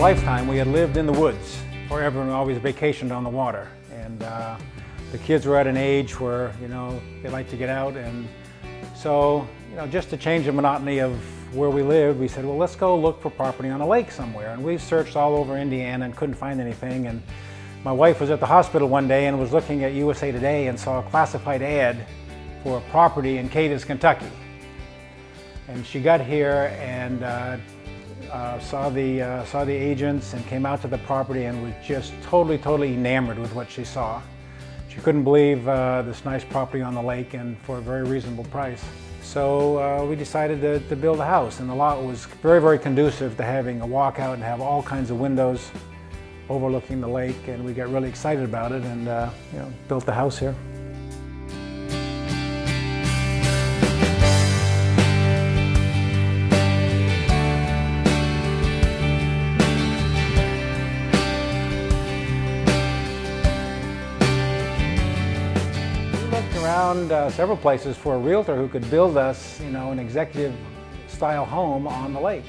lifetime, we had lived in the woods forever and always vacationed on the water. And the kids were at an age where, they like to get out. And so, just to change the monotony of where we lived, we said, well, let's go look for property on a lake somewhere. And we searched all over Indiana and couldn't find anything. And my wife was at the hospital one day and was looking at USA Today and saw a classified ad for a property in Cadiz, Kentucky. And she got here and saw the agents and came out to the property and was just totally enamored with what she saw. She couldn't believe this nice property on the lake and for a very reasonable price. So we decided to build a house, and the lot was very conducive to having a walkout and have all kinds of windows overlooking the lake, and we got really excited about it and built the house here. Around several places for a realtor who could build us, an executive style home on the lake.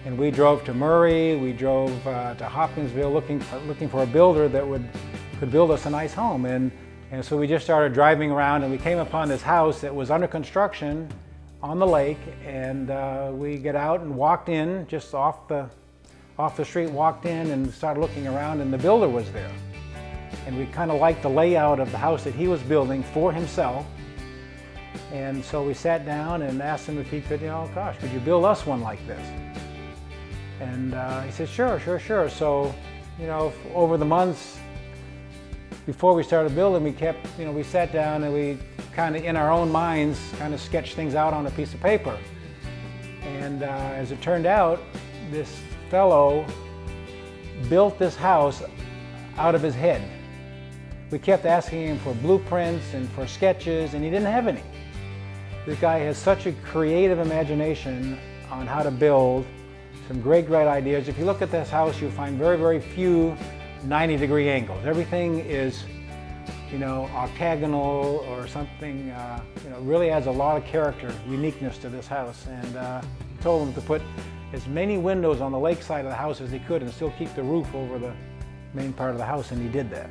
And we drove to Murray, we drove to Hopkinsville looking for a builder that could build us a nice home. And so we just started driving around and we came upon this house that was under construction on the lake, and we got out and walked in, just off the street, walked in and started looking around, and the builder was there. And we kind of liked the layout of the house that he was building for himself. And so we sat down and asked him if he could, gosh, could you build us one like this? And he said, sure. So, over the months before we started building, we sat down and we kind of, in our own minds, kind of sketched things out on a piece of paper. And as it turned out, this fellow built this house out of his head. We kept asking him for blueprints and for sketches, and he didn't have any. This guy has such a creative imagination on how to build, some great ideas. If you look at this house, you'll find very few 90-degree angles. Everything is, octagonal or something, really adds a lot of character, uniqueness to this house. And he told him to put as many windows on the lake side of the house as he could and still keep the roof over the main part of the house, and he did that.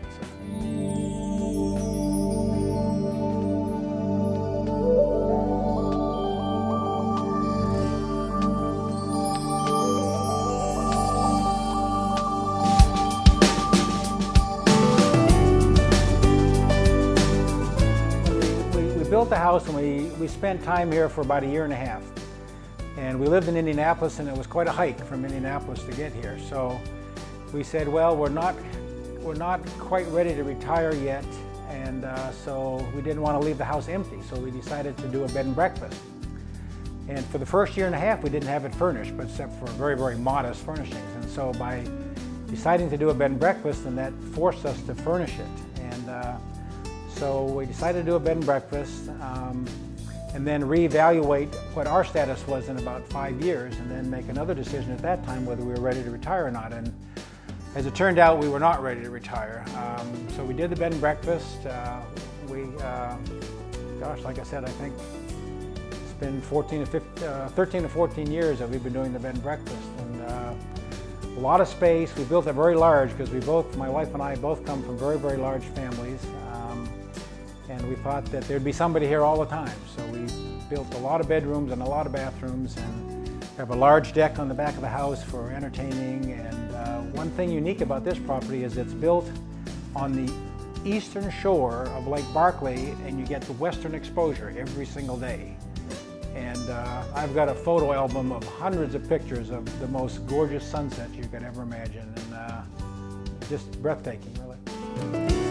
We built the house and we spent time here for about 1.5 years. And we lived in Indianapolis, and it was quite a hike from Indianapolis to get here. So we said, well, we're not quite ready to retire yet, and so we didn't want to leave the house empty, so we decided to do a bed and breakfast. And for the first 1.5 years, we didn't have it furnished, but except for very modest furnishings. And so by deciding to do a bed and breakfast, and that forced us to furnish it. And so we decided to do a bed and breakfast, and then reevaluate what our status was in about 5 years, and then make another decision at that time whether we were ready to retire or not. And as it turned out, we were not ready to retire. So we did the bed and breakfast. Gosh, like I said, I think it's been 13 to 14 years that we've been doing the bed and breakfast. And a lot of space. We built it very large because my wife and I both come from very large families. And we thought that there'd be somebody here all the time. So we built a lot of bedrooms and a lot of bathrooms, and we have a large deck on the back of the house for entertaining. And one thing unique about this property is it's built on the eastern shore of Lake Barkley, and you get the western exposure every single day. And I've got a photo album of hundreds of pictures of the most gorgeous sunsets you could ever imagine, and just breathtaking, really.